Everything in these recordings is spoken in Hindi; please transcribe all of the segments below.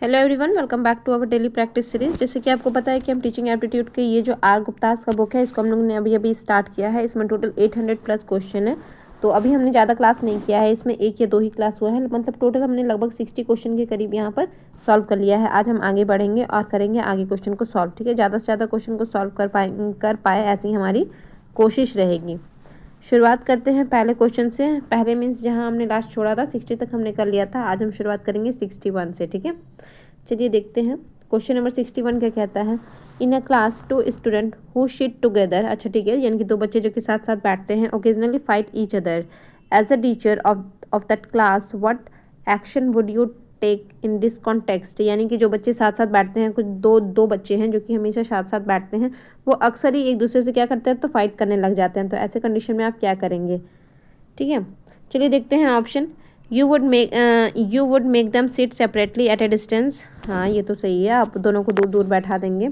Hello everyone, welcome back to our daily practice series. जैसे कि आपको पता है कि हम टीचिंग एप्टीट्यूड के ये जो आर गुप्तास का बुक है, इसको हम लोगों ने अभी स्टार्ट किया है। इसमें टोटल 800 प्लस क्वेश्चन है। तो अभी हमने ज़्यादा क्लास नहीं किया है, इसमें 1 या 2 ही क्लास हुआ है। मतलब टोटल हमने लगभग 60 क्वेश्चन के करीब यहाँ पर सॉल्व कर लिया है। आज हम आगे बढ़ेंगे और करेंगे आगे क्वेश्चन को सॉल्व। ठीक है, ज़्यादा से ज़्यादा क्वेश्चन को सॉल्व कर पाए ऐसी हमारी कोशिश रहेगी। शुरुआत करते हैं पहले क्वेश्चन से। पहले मीन्स जहां हमने लास्ट छोड़ा था 60 तक हमने कर लिया था। आज हम शुरुआत करेंगे 61 से। ठीक है, चलिए देखते हैं क्वेश्चन नंबर 61 क्या कहता है। In a class 2 student who sit together. अच्छा ठीक है, यानी कि 2 बच्चे जो कि साथ साथ बैठते हैं। Occasionally fight each other. As a teacher of that class what action would you take in this context. यानी कि जो बच्चे साथ साथ बैठते हैं, कुछ दो बच्चे हैं जो कि हमेशा साथ साथ बैठते हैं, वो अक्सर ही एक दूसरे से क्या करते हैं, तो फाइट करने लग जाते हैं। तो ऐसे कंडीशन में आप क्या करेंगे। ठीक है, चलिए देखते हैं option. You would make them sit separately eight A distance. हाँ, ये तो सही है, आप दोनों को दूर दूर बैठा देंगे।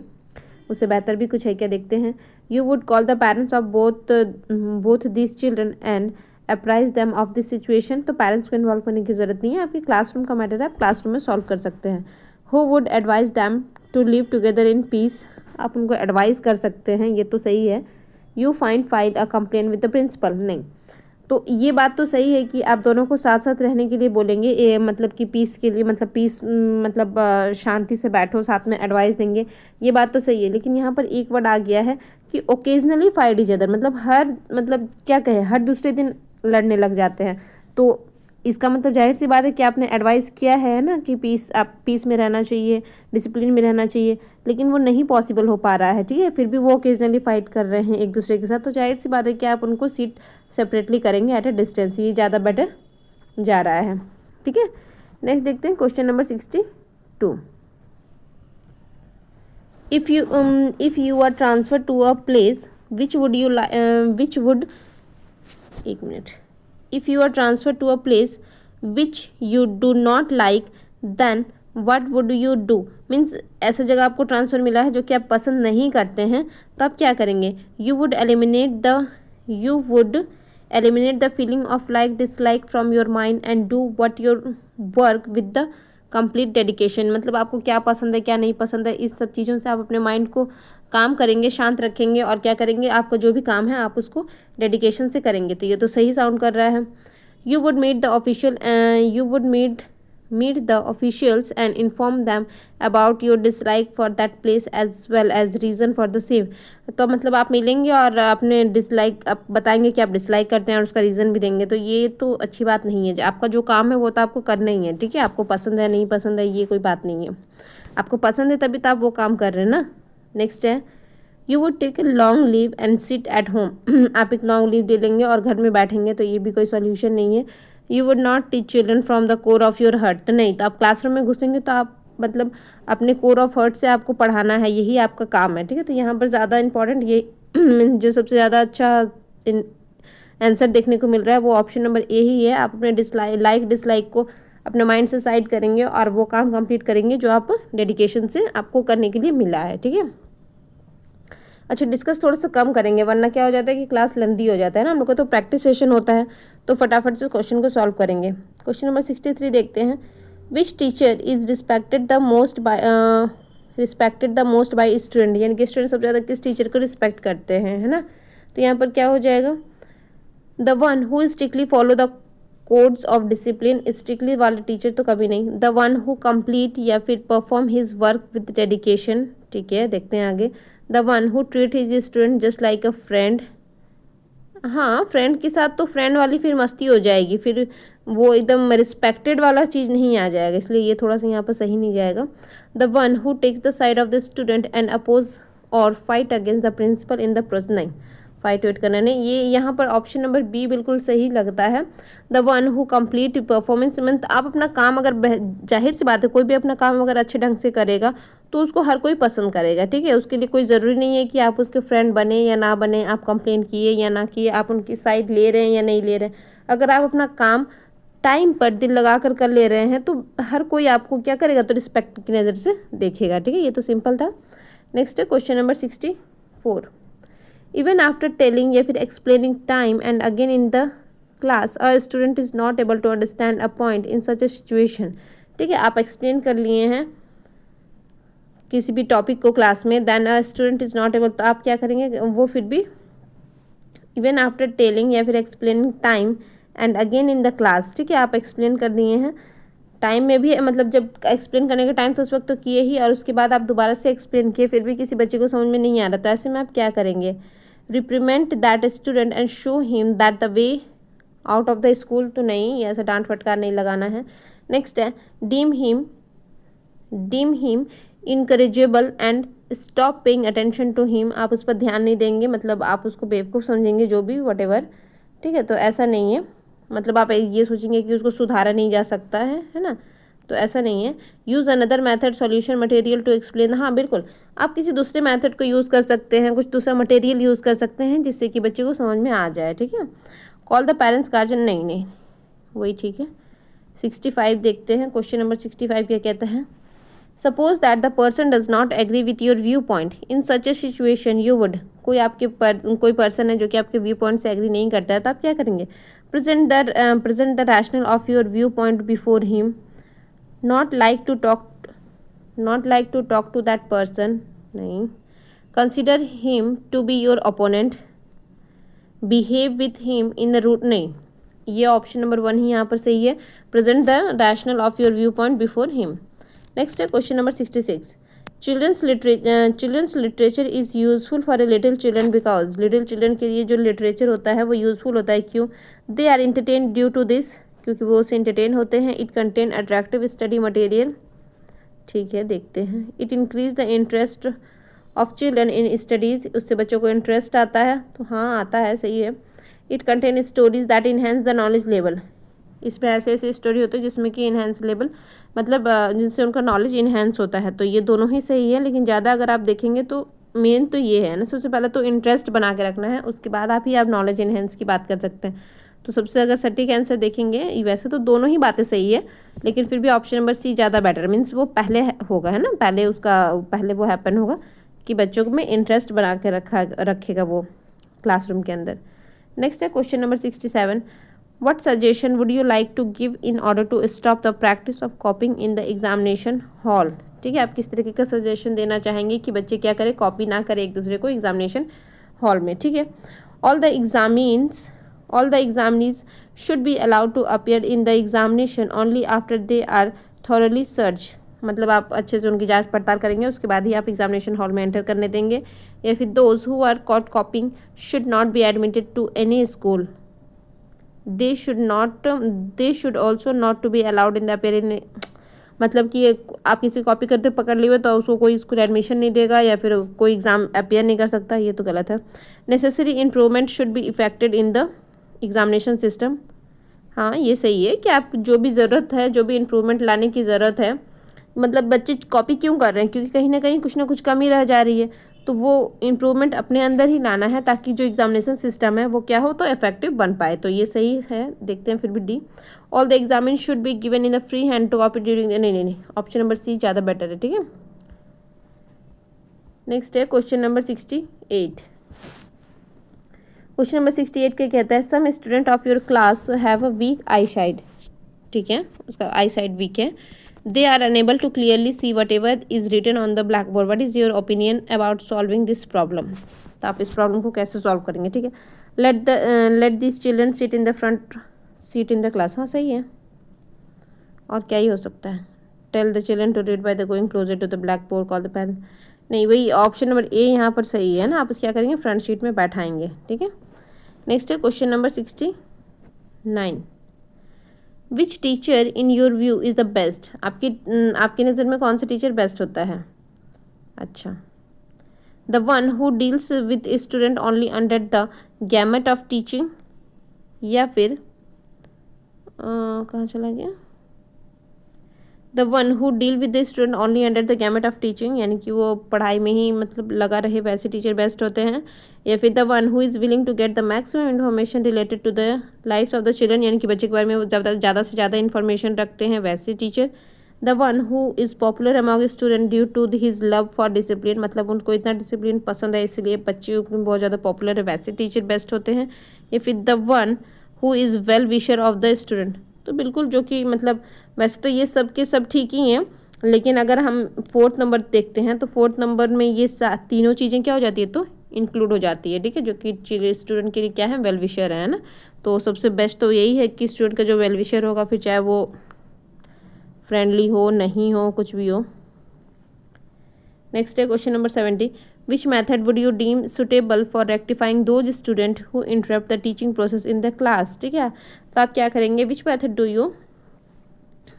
उससे बेहतर भी कुछ है क्या, देखते हैं। You would call the parents of both this children and apprise them of this situation. तो पेरेंट्स को इन्वॉल्व करने की जरूरत नहीं है, आपकी क्लासरूम का मैटर है, आप क्लासरूम में सॉल्व कर सकते हैं। Who would advise them to live together in peace. आप उनको एडवाइस कर सकते हैं, ये तो सही है। You file a complain with the principal. नहीं, तो ये बात तो सही है कि आप दोनों को साथ साथ रहने के लिए बोलेंगे, मतलब कि पीस के लिए, मतलब पीस मतलब शांति से बैठो, साथ में एडवाइस देंगे, ये बात तो सही है। लेकिन यहाँ पर एक वर्ड आ गया है कि ओकेजनली फाइट ईच अदर, मतलब क्या कहे, हर दूसरे दिन लड़ने लग जाते हैं। तो इसका मतलब जाहिर सी बात है कि आपने एडवाइस किया है ना कि आप पीस में रहना चाहिए, डिसिप्लिन में रहना चाहिए, लेकिन वो नहीं पॉसिबल हो पा रहा है। ठीक है, फिर भी वो ओकेजनली फाइट कर रहे हैं एक दूसरे के साथ। तो जाहिर सी बात है कि आप उनको सीट सेपरेटली करेंगे एट ए डिस्टेंस, ये ज़्यादा बेटर जा रहा है। ठीक है, नेक्स्ट देखते हैं question number 62। If you are transfer to a place which would एक minute. If you are transferred to a place which you do not like, then what would you do? Means ऐसा जगह आपको ट्रांसफ़र मिला है जो कि आप पसंद नहीं करते हैं, तो आप क्या करेंगे। You would eliminate the feeling of like dislike from your mind and do what your work with the complete dedication. मतलब आपको क्या पसंद है, क्या नहीं पसंद है, इस सब चीज़ों से आप अपने माइंड को काम करेंगे, शांत रखेंगे और क्या करेंगे, आपका जो भी काम है आप उसको डेडिकेशन से करेंगे। तो ये तो सही साउंड कर रहा है। You would meet the officials and inform them about your dislike for that place as well as reason for the same. तो मतलब आप मिलेंगे और अपने डिसलाइक आप बताएंगे कि आप डिसलाइक करते हैं और उसका रीज़न भी देंगे। तो ये तो अच्छी बात नहीं है। आपका जो काम है वो तो आपको करना ही है। ठीक है, आपको पसंद है नहीं पसंद है ये कोई बात नहीं है, आपको पसंद है तभी तो आप वो काम कर रहे हैं ना। नेक्स्ट है, you would take a long leave and sit at home. आप एक लॉन्ग लीव ले लेंगे और घर में बैठेंगे, तो ये भी कोई सोल्यूशन नहीं है। You would not teach children from the core of your heart. तो नहीं, तो आप क्लासरूम में घुसेंगे तो आप मतलब अपने कोर ऑफ हर्ट से आपको पढ़ाना है, यही आपका काम है। ठीक है, तो यहाँ पर ज़्यादा इंपॉर्टेंट ये जो सबसे ज़्यादा अच्छा आंसर देखने को मिल रहा है वो ऑप्शन नंबर ए ही है। आप अपने डिसलाइक को अपने माइंड से साइड करेंगे और वो काम कंप्लीट करेंगे जो आप डेडिकेशन से आपको करने के लिए मिला है। ठीक है, अच्छा डिस्कस थोड़ा सा कम करेंगे, वरना क्या हो जाता है कि क्लास लंबी हो जाता है ना। हम लोग का तो प्रैक्टिस सेशन होता है, तो फटाफट से क्वेश्चन को सॉल्व करेंगे। क्वेश्चन नंबर 63 देखते हैं। Which teacher is respected the most by student. यानी कि स्टूडेंट सबसे ज़्यादा किस टीचर को रिस्पेक्ट करते हैं, है ना। तो यहाँ पर क्या हो जाएगा, the one who strictly follow the codes of discipline. Strictly वाले टीचर तो कभी नहीं। द वन हु कंप्लीट या फिर perform his work with dedication. ठीक है, देखते हैं आगे। The one who treat his student just like a friend. हाँ, फ्रेंड के साथ तो फ्रेंड वाली फिर मस्ती हो जाएगी, फिर वो एकदम रिस्पेक्टेड वाला चीज़ नहीं आ जाएगा, इसलिए ये थोड़ा सा यहाँ पर सही नहीं जाएगा। The one who takes the side of the student and oppose और fight against the principal in the process. नहीं, फाइट वेट करना नहीं, ये यहाँ पर ऑप्शन नंबर बी बिल्कुल सही लगता है। The one who complete performance mean आप अपना काम अगर जाहिर सी बात है कोई भी अपना काम अगर अच्छे ढंग से करेगा तो उसको हर कोई पसंद करेगा। ठीक है, उसके लिए कोई ज़रूरी नहीं है कि आप उसके फ्रेंड बने या ना बने, आप कंप्लेन किए या ना किए, आप उनकी साइड ले रहे हैं या नहीं ले रहे हैं। अगर आप अपना काम टाइम पर दिल लगा कर ले रहे हैं तो हर कोई आपको क्या करेगा, तो रिस्पेक्ट की नज़र से देखेगा। ठीक है, ये तो सिंपल था। नेक्स्ट है question number 64। Even after telling या फिर explaining time and again in the class a student is not able to understand a point in such a situation. ठीक है, आप एक्सप्लेन कर लिए हैं किसी भी टॉपिक को क्लास में, then a student is not able, तो आप क्या करेंगे, वो फिर भी इवन आफ्टर टेलिंग या फिर explaining time and again in the class, ठीक है, आप एक्सप्लेन कर दिए हैं टाइम में भी, मतलब जब एक्सप्लेन करने का टाइम तो उस वक्त तो किए ही, और उसके बाद आप दोबारा से एक्सप्लेन किए फिर भी किसी बच्चे को समझ में नहीं आ रहा, तो ऐसे में आप क्या करेंगे, reprimand that student and show him that the way out of the school, तो नहीं, ऐसा डांट फटकार नहीं लगाना है। नेक्स्ट है deem him incorrigible and stop paying attention to him, आप उस पर ध्यान नहीं देंगे, मतलब आप उसको बेवकूफ़ समझेंगे, जो भी वटेवर, ठीक है, तो ऐसा नहीं है, मतलब आप ये सोचेंगे कि उसको सुधारा नहीं जा सकता है ना, तो ऐसा नहीं है। Use another method solution material to explain, हाँ बिल्कुल, आप किसी दूसरे मेथड को यूज़ कर सकते हैं, कुछ दूसरा मटेरियल यूज़ कर सकते हैं जिससे कि बच्चे को समझ में आ जाए, ठीक है। कॉल द पेरेंट्स गार्जियन, नहीं, वही ठीक है। 65 देखते हैं, क्वेश्चन नंबर 65 क्या कहता है। Suppose that the person does not agree with your view point in such a situation you would, कोई पर्सन है जो कि आपके व्यू पॉइंट से एग्री नहीं करता है, तो आप क्या करेंगे, present the rational of your view point before him, not like to talk to that person, नहीं, consider him to be your opponent, behave with him in the rude, नहीं, ये ऑप्शन नंबर 1 ही यहाँ पर सही है, present the rational of your view point before him. Next है question number 66, children's literature is useful for a little children because, little children के लिए जो लिटरेचर होता है वो यूजफुल होता है, क्यों, they are entertain due to this, क्योंकि वो उससे इंटरटेन होते हैं, it contain attractive study material, ठीक है, देखते हैं, it increase the interest of children in studies, उससे बच्चों को इंटरेस्ट आता है, तो हाँ आता है, सही है। It contain stories that enhance the knowledge level, इसमें ऐसे ऐसे स्टोरी होते हैं जिसमें कि इन्हेंस लेवल, मतलब जिनसे उनका नॉलेज इन्हेंस होता है, तो ये दोनों ही सही है, लेकिन ज़्यादा अगर आप देखेंगे तो मेन तो ये है ना, सबसे पहले तो इंटरेस्ट बना के रखना है, उसके बाद आप नॉलेज इन्हेंस की बात कर सकते हैं, तो सबसे अगर सटीक आंसर देखेंगे, वैसे तो दोनों ही बातें सही है, लेकिन फिर भी ऑप्शन नंबर सी ज़्यादा बेटर, मीन्स वो पहले होगा, है ना, पहले वो हैपन होगा कि बच्चों में इंटरेस्ट बना के रखेगा वो क्लासरूम के अंदर। नेक्स्ट है question number 67, what suggestion would you like to give in order to stop the practice of copying in the examination hall, ठीक है, आप किस तरीके का सजेशन देना चाहेंगे कि बच्चे क्या करें, कॉपी ना करें एक दूसरे को एग्जामिनेशन हॉल में, ठीक है। All the examinees should be allowed to appear in the examination only after they are thoroughly search, मतलब आप अच्छे से उनकी जांच पड़ताल करेंगे, उसके बाद ही आप एग्जामिनेशन हॉल में एंटर करने देंगे, या फिर those who are caught copying should not be admitted to any school, they should also not to be allowed in the appear, मतलब कि आप किसी कॉपी करते पकड़ लिए तो उसको कोई स्कूल एडमिशन नहीं देगा या फिर कोई एग्जाम अपीयर नहीं कर सकता, ये तो गलत है। Necessary improvement should be affected in the examination system, हाँ ये सही है कि आप जो भी ज़रूरत है, जो भी इम्प्रूवमेंट लाने की ज़रूरत है, मतलब बच्चे कॉपी क्यों कर रहे हैं, क्योंकि कहीं ना कहीं कुछ ना कुछ कमी रह जा रही है, तो वो इम्प्रूवमेंट अपने अंदर ही लाना है ताकि जो एग्जामिनेशन सिस्टम है वो क्या हो, तो इफेक्टिव बन पाए, तो ये सही है। देखते हैं फिर भी D, all the examine should be given in the free hand to copy during, नहीं, ऑप्शन नंबर सी ज़्यादा बेटर है, ठीक है। नेक्स्ट है क्वेश्चन नंबर 68, क्वेश्चन नंबर 68 क्या कहता है, some student of your class have a weak eye sight, ठीक है, उसका आई साइट वीक है, they are unable to clearly see whatever is written on the blackboard, what is your opinion about solving this problem, तो आप इस प्रॉब्लम को कैसे सॉल्व करेंगे, ठीक है। let these children sit in the front seat in the class, हाँ सही है, और क्या ही हो सकता है, tell the children to read by the going closer to the blackboard, call the parents, नहीं, वही ऑप्शन नंबर ए यहाँ पर सही है ना, आप इस क्या करेंगे, फ्रंट सीट में बैठाएंगे, ठीक है। नेक्स्ट है question number 69, which teacher in your view is the best, आपकी नज़र में कौन सा टीचर बेस्ट होता है, अच्छा, the one who deals with student only under the gamete of teaching, या फिर कहाँ चला गया, the one who deal with the student only under the gamete of teaching, यानी कि वो पढ़ाई में ही मतलब लगा रहे, वैसे टीचर बेस्ट होते हैं, या फिर the one who is willing to get the maximum information related to the lifes of the children, यानी कि बच्चे के बारे में वो ज़्यादा से ज़्यादा इन्फॉर्मेशन रखते हैं, वैसे teacher, the one who is popular among student due to his love for discipline, मतलब उनको इतना डिसिप्लिन पसंद है इसलिए बच्चे बहुत ज़्यादा पॉपुलर है, वैसे टीचर बेस्ट होते हैं, या फिर the one who is well wisher of the student, तो बिल्कुल जो कि मतलब वैसे तो ये सब के सब ठीक ही हैं, लेकिन अगर हम 4th नंबर देखते हैं तो 4th नंबर में ये तीनों चीज़ें क्या हो जाती है, तो इंक्लूड हो जाती है, ठीक है, जो कि स्टूडेंट के लिए क्या है, वेल विशर है ना। तो सबसे बेस्ट तो यही है कि स्टूडेंट का जो वेल विशर होगा, फिर चाहे वो फ्रेंडली हो, नहीं हो, कुछ भी हो। नेक्स्ट है question number 70, which method would you deem suitable for rectifying those student who interrupt the teaching process in the class, ठीक है। तो आप क्या करेंगे, विच मैथड डू यू,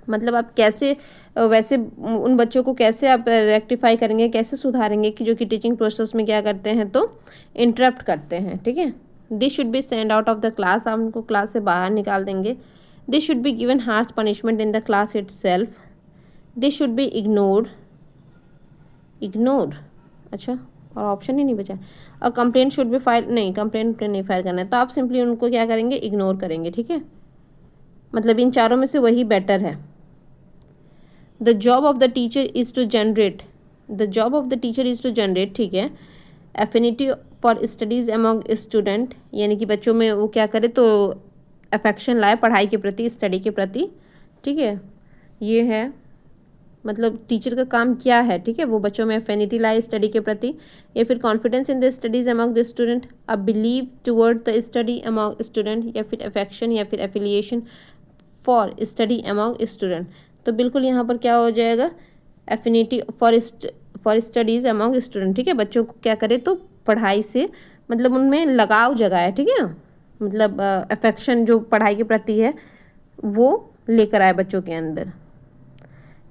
मतलब आप कैसे वैसे उन बच्चों को कैसे आप रेक्टिफाई करेंगे, कैसे सुधारेंगे कि जो कि टीचिंग प्रोसेस में क्या करते हैं, तो इंटरप्ट करते हैं, ठीक है। This should be send out of the class, आप उनको क्लास से बाहर निकाल देंगे। This should be given harsh punishment in the class itself. This should be ignored, अच्छा, और ऑप्शन ही नहीं बचा। और कंप्लेंट शुड बी फाइल, नहीं, कंप्लेंट नहीं फाइल करना है, तो आप सिंपली उनको क्या करेंगे, इग्नोर करेंगे, ठीक है। मतलब इन चारों में से वही बेटर है। The job of the teacher is to generate, ठीक है, affinity for studies among student, यानी कि बच्चों में वो क्या करे, तो अफेक्शन लाए पढ़ाई के प्रति, स्टडी के प्रति, ठीक है। ये है मतलब टीचर का काम क्या है, ठीक है, वो बच्चों में एफिनिटी लाए स्टडी के प्रति, या फिर confidence in the studies among the student, a believe toward the study among student, या फिर अफेक्शन या फिर affiliation for study among student. तो बिल्कुल यहाँ पर क्या हो जाएगा, affinity for studies among student, ठीक है, बच्चों को क्या करे, तो पढ़ाई से मतलब उनमें लगाव जगाए, ठीक है, मतलब अफेक्शन जो पढ़ाई के प्रति है वो लेकर आए बच्चों के अंदर।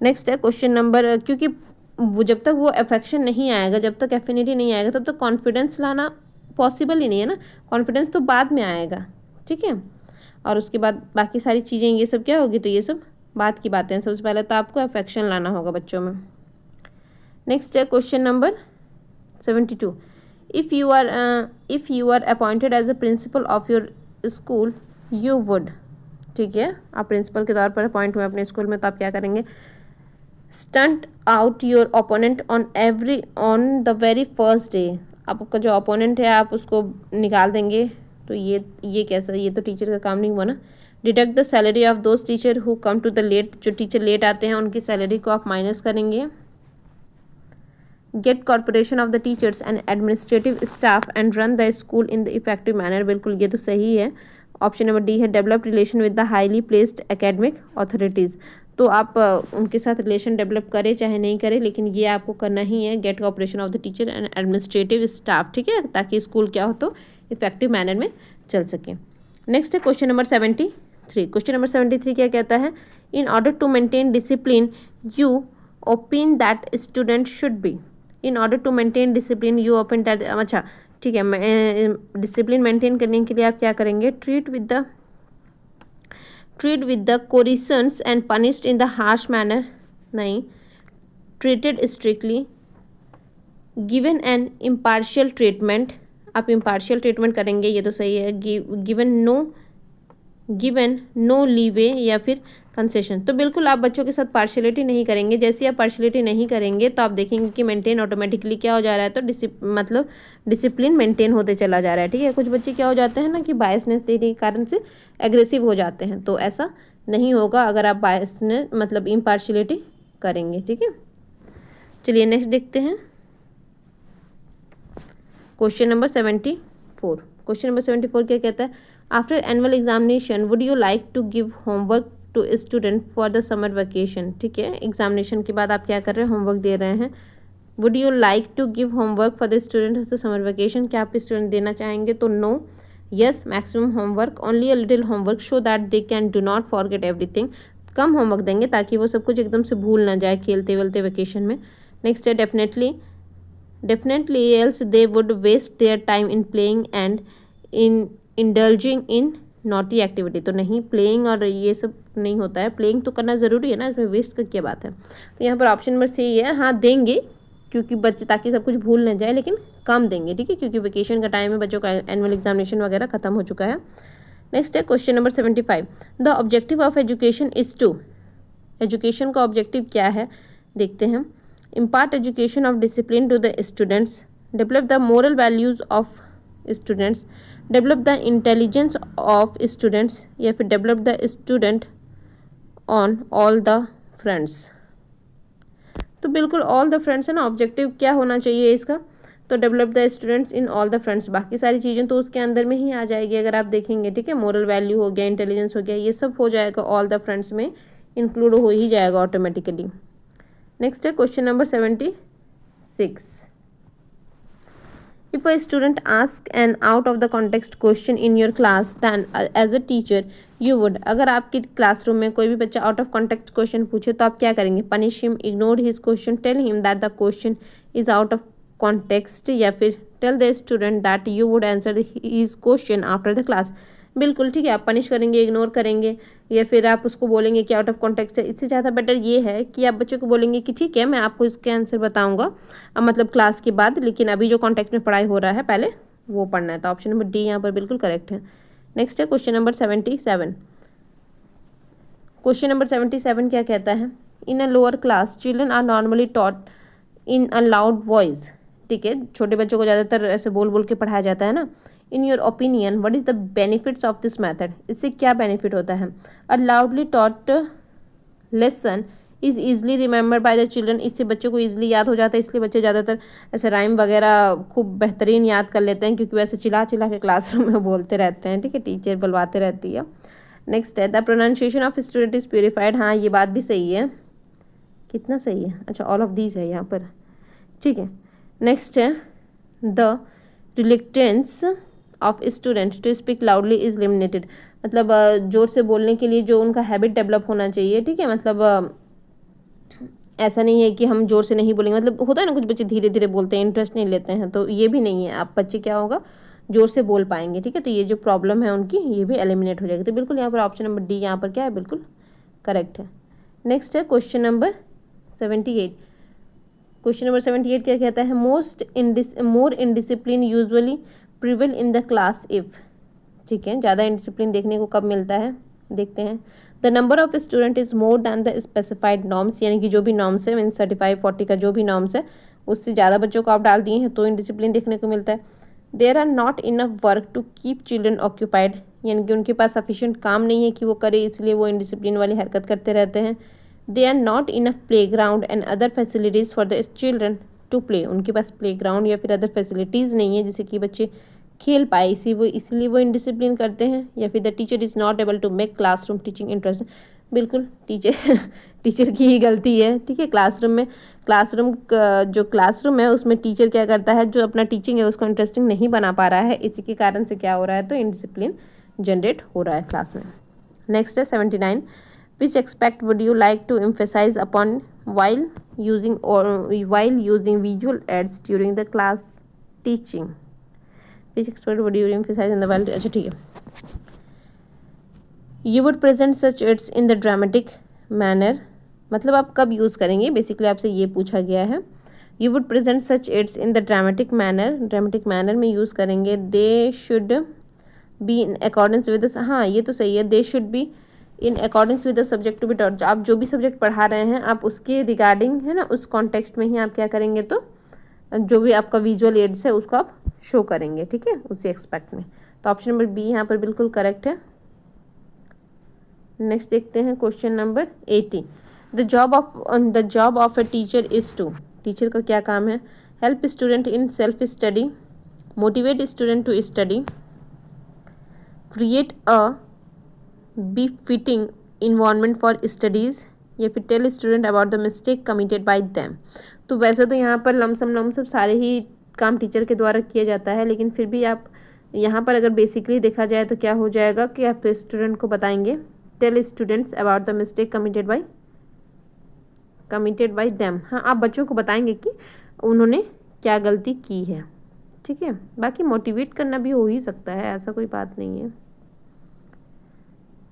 नेक्स्ट है क्वेश्चन नंबर, क्योंकि वो जब तक वो अफेक्शन नहीं आएगा, जब तक एफिनिटी नहीं आएगा, तब तक कॉन्फिडेंस लाना पॉसिबल ही नहीं है ना। कॉन्फिडेंस तो बाद में आएगा, ठीक है, और उसके बाद बाकी सारी चीज़ें ये सब क्या होगी, तो ये सब बात की बातें हैं। सबसे पहले तो आपको अफेक्शन लाना होगा बच्चों में। नेक्स्ट है question number 72, if you are appointed as a principal of your school you would, ठीक है, आप प्रिंसिपल के तौर पर अपॉइंट हुए अपने स्कूल में, तो आप क्या करेंगे, stunt out your opponent on the very first day, आपका जो ओपोनेंट है आप उसको निकाल देंगे। तो ये कैसा, ये तो टीचर का काम नहीं हुआ ना। Deduct the salary of those teacher who come to the late, जो टीचर लेट आते हैं उनकी सैलरी को आप माइनस करेंगे। Get corporation of the teachers and administrative staff and run the school in the effective manner, बिल्कुल ये तो सही है। ऑप्शन नंबर डी है, develop relation with the highly placed academic authorities, तो आप उनके साथ रिलेशन डेवलप करें चाहे नहीं करें, लेकिन ये आपको करना ही है, get corporation of the teacher and administrative staff, ठीक है, ताकि स्कूल क्या हो, तो इफेक्टिव मैनर में चल सके। नेक्स्ट है क्वेश्चन नंबर 73, क्वेश्चन नंबर 73 क्या कहता है, in order to maintain discipline you opine that student should be, in order to maintain discipline you opine that, अच्छा ठीक है, डिसिप्लिन मेंटेन करने के लिए आप क्या करेंगे, treat with the coercions and punished in the harsh manner, नहीं, treated strictly, given an impartial treatment, आप इम्पार्शियल ट्रीटमेंट करेंगे, ये तो सही है। गिवन नो लीवे या फिर कंसेशन, तो बिल्कुल आप बच्चों के साथ पार्शियलिटी नहीं करेंगे। जैसे आप पार्शियलिटी नहीं करेंगे तो आप देखेंगे कि मेंटेन ऑटोमेटिकली क्या हो जा रहा है, तो मतलब डिसिप्लिन मेंटेन होते चला जा रहा है, ठीक है। कुछ बच्चे क्या हो जाते हैं ना कि बायसनेस के कारण से एग्रेसिव हो जाते हैं, तो ऐसा नहीं होगा अगर आप बायसनेस मतलब इम्पार्शियलिटी करेंगे, ठीक है। चलिए नेक्स्ट देखते हैं क्वेश्चन नंबर 74। क्वेश्चन नंबर 74 क्या कहता है, after annual examination would you like to give homework to student for the summer vacation, ठीक है, एग्जामिनेशन के बाद आप क्या कर रहे हैं, होमवर्क दे रहे हैं। Would you like to give homework for the student to summer vacation, क्या आप स्टूडेंट देना चाहेंगे, तो no, yes maximum homework, only a little homework so that they can do not forget everything, कम होमवर्क देंगे ताकि वो सब कुछ एकदम से भूल ना जाए खेलते वेलते वेकेशन में। नेक्स्ट है definitely else they would waste their time in playing and in indulging in naughty activity, तो नहीं, प्लेइंग और ये सब नहीं होता है, प्लेइंग तो करना ज़रूरी है ना, इसमें वेस्ट का क्या बात है। तो यहाँ पर ऑप्शन नंबर सी है, हाँ देंगे क्योंकि बच्चे ताकि सब कुछ भूल ना जाए, लेकिन कम देंगे, ठीक है, क्योंकि वेकेशन का टाइम है, बच्चों का एनुअल एग्जामिनेशन वगैरह खत्म हो चुका है। नेक्स्ट है question number 75, the objective of education is to, education का ऑब्जेक्टिव क्या है देखते हैं, impart education of discipline to the students, develop the moral values of students, develop the intelligence of students, या फिर develop the student on all the fronts, बिल्कुल ऑल द फ्रेंड्स है ना, ऑब्जेक्टिव क्या होना चाहिए इसका, तो develop the students in all the friends, बाकी सारी चीज़ें तो उसके अंदर में ही आ जाएगी अगर आप देखेंगे, ठीक है। मोरल वैल्यू हो गया, इंटेलिजेंस हो गया, ये सब हो जाएगा ऑल द फ्रेंड्स में इंक्लूड हो ही जाएगा ऑटोमेटिकली। नेक्स्ट है question number 76। If a student asks an out of the context question in your class, then as a teacher you would, अगर आपके क्लासरूम में कोई भी बच्चा आउट ऑफ कॉन्टेक्स्ट क्वेश्चन पूछे तो आप क्या करेंगे? Punish him, ignore his question, tell him that the question is out of context, या फिर tell the student that you would answer his question after the class. बिल्कुल ठीक है, आप पनिश करेंगे, इग्नोर करेंगे, या फिर आप उसको बोलेंगे कि आउट ऑफ कॉन्टेक्स्ट है। इससे ज़्यादा बेटर ये है कि आप बच्चे को बोलेंगे कि ठीक है मैं आपको इसके आंसर बताऊंगा मतलब क्लास के बाद, लेकिन अभी जो कॉन्टेक्स्ट में पढ़ाई हो रहा है पहले वो पढ़ना है। तो ऑप्शन नंबर डी यहाँ पर बिल्कुल करेक्ट है। नेक्स्ट है क्वेश्चन नंबर 77। क्वेश्चन नंबर 77 क्या कहता है? In a lower class children are normally taught in a loud voice, ठीक है, छोटे बच्चों को ज़्यादातर ऐसे बोल बोल के पढ़ाया जाता है ना। In your opinion what is the benefits of this method, इससे क्या बेनिफिट होता है? A loudly taught lesson is easily remember by the children, इससे बच्चों को ईजिली याद हो जाता है, इसलिए बच्चे ज़्यादातर ऐसे राइम वगैरह खूब बेहतरीन याद कर लेते हैं, क्योंकि वैसे चिल्ला चिल्ला के क्लासरूम में बोलते रहते हैं, ठीक है, टीचर बुलवाते रहती है। नेक्स्ट है the pronunciation of student is purified, हाँ ये बात भी सही है। कितना सही है? अच्छा ऑल ऑफ दीज है यहाँ पर, ठीक है। नेक्स्ट है the reluctance of student to speak loudly is limited, मतलब जोर से बोलने के लिए जो उनका हैबिट डेवलप होना चाहिए, ठीक है, मतलब ऐसा नहीं है कि हम जोर से नहीं बोलेंगे, मतलब होता है ना कुछ बच्चे धीरे धीरे बोलते हैं, इंटरेस्ट नहीं लेते हैं, तो ये भी नहीं है, आप बच्चे क्या होगा जोर से बोल पाएंगे, ठीक है। तो ये जो प्रॉब्लम है उनकी ये भी एलिमिनेट हो जाएगी। तो बिल्कुल यहाँ पर ऑप्शन नंबर डी यहाँ पर क्या है, बिल्कुल करेक्ट है। नेक्स्ट है क्वेश्चन नंबर 78। क्वेश्चन नंबर 78 क्या कहता है? More indiscipline usually prevail in the class if, ठीक है, ज़्यादा इनडिसिप्लिन देखने को कब मिलता है, देखते हैं। The number of student is more than the specified norms, यानी कि जो भी नॉर्म्स है मीन्स 35 40 का जो भी नॉर्म्स है उससे ज़्यादा बच्चों को आप डाल दिए हैं तो इनडिसिप्लिन देखने को मिलता है। There are not enough work to keep children occupied, यानी कि उनके पास सफिशिएंट काम नहीं है कि वो करे, इसलिए वो इनडिसिप्लिन वाली हरकत करते रहते हैं। They are not enough play ground and other facilities for the children to play, उनके पास प्ले ग्राउंड या फिर अदर फैसिलिटीज़ नहीं है जिससे कि बच्चे खेल पाए, इसलिए वो इनडिसिप्लिन करते हैं। या फिर the teacher is not able to make classroom teaching interest, बिल्कुल टीचर की ही गलती है, ठीक है। जो क्लासरूम है उसमें टीचर क्या करता है, जो अपना टीचिंग है उसको इंटरेस्टिंग नहीं बना पा रहा है, इसी के कारण से क्या हो रहा है, तो इनडिसिप्लिन जनरेट हो रहा है क्लास में। नेक्स्ट है 79। Which expect would you like to emphasize upon while using visual aids during the class teaching, which aspect would you emphasize in the while, अच्छा ठीक है। You would present such aids in the dramatic manner, मतलब आप कब यूज़ करेंगे, बेसिकली आपसे ये पूछा गया है। You would present such aids in the dramatic manner में यूज़ करेंगे। They should be in accordance with the, हाँ ये तो सही है, they should be in accordance with the subject to be taught, आप जो भी सब्जेक्ट पढ़ा रहे हैं आप उसके रिगार्डिंग है ना, उस कॉन्टेक्स्ट में ही आप क्या करेंगे, तो जो भी आपका विजुअल एड्स है उसको आप शो करेंगे, ठीक है, उसी एक्सपेक्ट में। तो ऑप्शन नंबर बी यहाँ पर बिल्कुल करेक्ट है। नेक्स्ट देखते हैं question number 80। The job of a teacher is to, teacher का क्या काम है? Help student in self study, motivate student to study, create a befitting environment for studies, या फिर tell student about the mistake committed by them. तो वैसे तो यहाँ पर लमसम सारे ही काम टीचर के द्वारा किया जाता है, लेकिन फिर भी आप यहाँ पर अगर बेसिकली देखा जाए तो क्या हो जाएगा कि आप स्टूडेंट को बताएंगे tell students about the mistake committed by them. हाँ आप बच्चों को बताएंगे कि उन्होंने क्या गलती की है, ठीक है। बाकी मोटिवेट करना भी हो ही सकता है, ऐसा कोई बात नहीं है,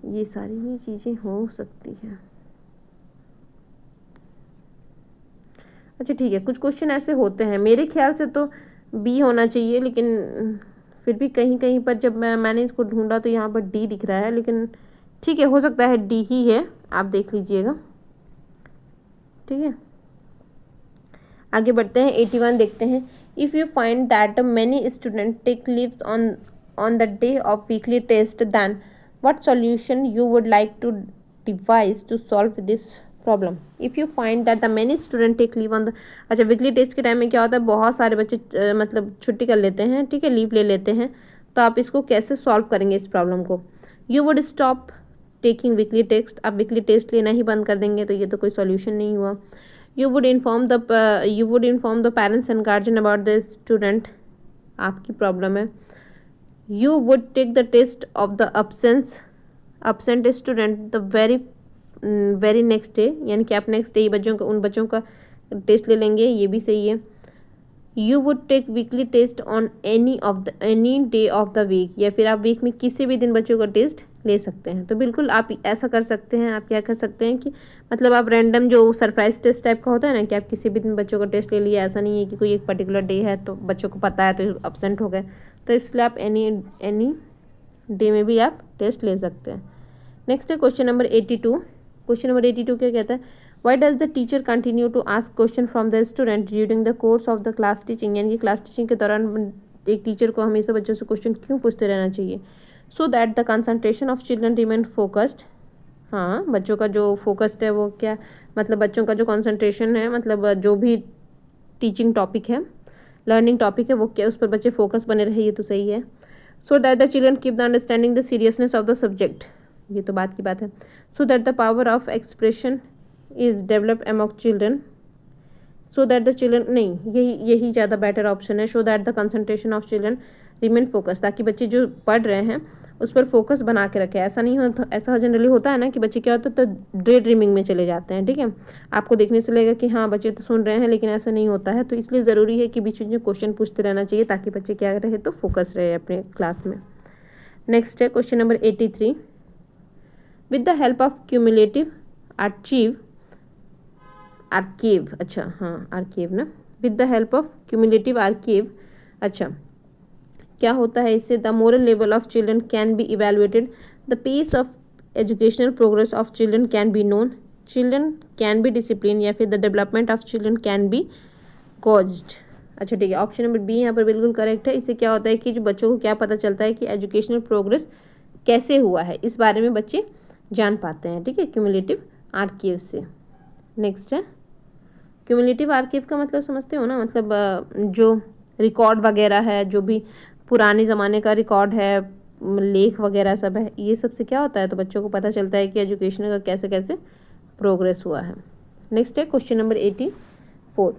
ये सारी ही चीज़ें हो सकती हैं। अच्छा ठीक है, कुछ क्वेश्चन ऐसे होते हैं, मेरे ख्याल से तो बी होना चाहिए, लेकिन फिर भी कहीं कहीं पर जब मैंने इसको ढूंढा तो यहाँ पर डी दिख रहा है, लेकिन ठीक है हो सकता है डी ही है, आप देख लीजिएगा, ठीक है। आगे बढ़ते हैं, 81 देखते हैं। If you find that many student take leaves on the day of weekly test, then what solution you would like to devise to solve this problem. If you find that the many student take leave on the, अच्छा वीकली टेस्ट के टाइम में क्या होता है, बहुत सारे बच्चे मतलब छुट्टी कर लेते हैं, ठीक है, लीव ले लेते हैं, तो आप इसको कैसे सॉल्व करेंगे इस प्रॉब्लम को। You would stop taking weekly test, आप वीकली टेस्ट लेना ही बंद कर देंगे, तो ये तो कोई सॉल्यूशन नहीं हुआ। You would inform the parents and guardian about the student, आपकी प्रॉब्लम है। You would take the test of the absent student the very next day, यानी कि आप नेक्स्ट डे उन बच्चों का टेस्ट ले लेंगे, ये भी सही है। You would take weekly test on any day of the week, या फिर आप वीक में किसी भी दिन बच्चों का टेस्ट ले सकते हैं। तो बिल्कुल आप ऐसा कर सकते हैं, आप क्या कर सकते हैं कि मतलब आप रैंडम जो सरप्राइज टेस्ट टाइप का होता है ना, कि आप किसी भी दिन बच्चों का टेस्ट ले लिए, ऐसा नहीं है कि कोई एक पर्टिकुलर डे है तो बच्चों को पता है तो अब्सेंट हो गए, तो इसलिए आप एनी डे में भी आप टेस्ट ले सकते हैं। नेक्स्ट है क्वेश्चन नंबर 82। क्वेश्चन नंबर 82 क्या कहता है, why does the teacher continue to ask question from the student during the course of the class teaching, यानी कि क्लास टीचिंग के दौरान एक टीचर को हमेशा बच्चों से क्वेश्चन क्यों पूछते रहना चाहिए। So that the concentration of children remain focused, हाँ बच्चों का जो फोकस्ड है वो क्या, मतलब बच्चों का जो कंसंट्रेशन है, मतलब जो भी टीचिंग टॉपिक है, लर्निंग टॉपिक है, वो क्या उस पर बच्चे फोकस बने रहे, ये तो सही है। So that the children keep the understanding the seriousness of the subject, ये तो बात की बात है। So that the power of expression is developed among children, so that the children, नहीं यही ज़्यादा बेटर ऑप्शन है। So that the concentration of children remain focus, ताकि बच्चे जो पढ़ रहे हैं उस पर फोकस बना के रखें। ऐसा नहीं हो, ऐसा जनरली होता है ना कि बच्चे क्या होता है तो डे ड्रीमिंग में चले जाते हैं, ठीक है, आपको देखने से लगेगा कि हाँ बच्चे तो सुन रहे हैं, लेकिन ऐसा नहीं होता है। तो इसलिए ज़रूरी है कि बीच बीच में क्वेश्चन पूछते रहना चाहिए, ताकि बच्चे क्या रहे तो फोकस रहे अपने क्लास में। नेक्स्ट है question number 83। With the help of cumulative archive, अच्छा हाँ आर्काइव ना, with the help of cumulative archive, अच्छा क्या होता है इससे, the moral level of children can be evaluated, the pace of educational progress of children can be known, children can be discipline, या फिर the development of children can be gauged. अच्छा ठीक है, ऑप्शन नंबर बी यहाँ पर बिल्कुल करेक्ट है। इससे क्या होता है कि जो बच्चों को क्या पता चलता है कि एजुकेशनल प्रोग्रेस कैसे हुआ है, इस बारे में बच्चे जान पाते हैं, ठीक है, क्यूमुलेटिव आर्काइव से। नेक्स्ट है क्यूमुलेटिव आर्काइव का मतलब समझते हो ना, मतलब जो रिकॉर्ड वगैरह है, जो भी पुराने ज़माने का रिकॉर्ड है, लेख वगैरह सब है, ये सब से क्या होता है तो बच्चों को पता चलता है कि एजुकेशन का कैसे कैसे प्रोग्रेस हुआ है। नेक्स्ट है question number 84।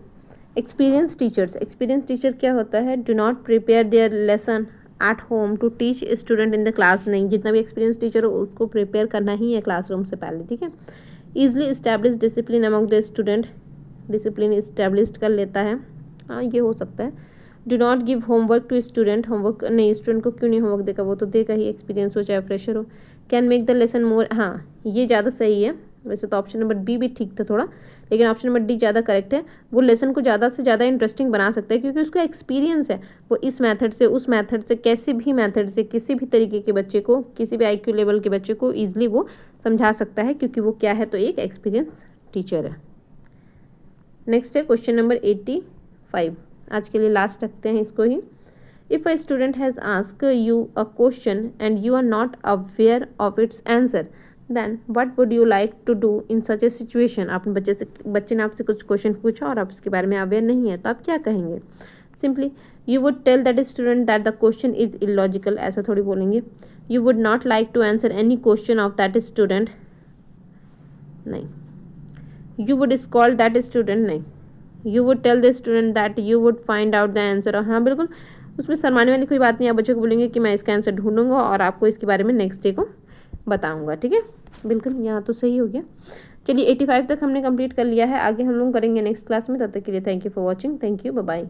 Experience teachers, experience teacher क्या होता है, do not prepare their lesson at home to teach student in the class, नहीं जितना भी एक्सपीरियंस टीचर हो उसको प्रिपेयर करना ही है क्लासरूम से पहले, ठीक है। Easily establish discipline among the student, discipline establish कर लेता है, हाँ ये हो सकता है। Do not give homework to student, homework नहीं, स्टूडेंट को क्यों नहीं होमवर्क देगा, वो तो देगा ही, एक्सपीरियंस हो चाहे फ्रेशर हो। कैन मेक द लेसन मोर, हाँ ये ज़्यादा सही है। वैसे तो ऑप्शन नंबर बी भी ठीक था थोड़ा, लेकिन ऑप्शन नंबर डी ज़्यादा करेक्ट है। वो लेसन को ज़्यादा से ज़्यादा इंटरेस्टिंग बना सकता है, क्योंकि उसका एक्सपीरियंस है, वो इस मेथड से उस मेथड से कैसे भी मेथड से किसी भी तरीके के बच्चे को, किसी भी IQ लेवल के बच्चे को ईजिली वो समझा सकता है, क्योंकि वो क्या है तो एक एक्सपीरियंस टीचर है। नेक्स्ट है क्वेश्चन नंबर 85, आज के लिए लास्ट रखते हैं इसको ही। If a student has ask you a question and you are not aware of its answer, then what would you like to do in such a situation, आपने बच्चे ने आपसे कुछ क्वेश्चन पूछा और आप इसके बारे में अवेयर नहीं है, तो आप क्या कहेंगे। Simply you would tell that student that the question is illogical, ऐसा थोड़ी बोलेंगे। You would not like to answer any question of that student, नहीं। You would scold that student, नहीं। You would tell the student that you would find out the answer, हाँ बिल्कुल, उसमें शर्माने वाली कोई बात नहीं। आप बच्चों को बोलेंगे कि मैं इसका आंसर ढूंढूंगा और आपको इसके बारे में नेक्स्ट डे को बताऊंगा, ठीक है, बिल्कुल यहाँ तो सही हो गया। चलिए 85 तक हमने कंप्लीट कर लिया है, आगे हम लोग करेंगे नेक्स्ट क्लास में। तब तक के लिए thank you for watching, thank you, bye bye.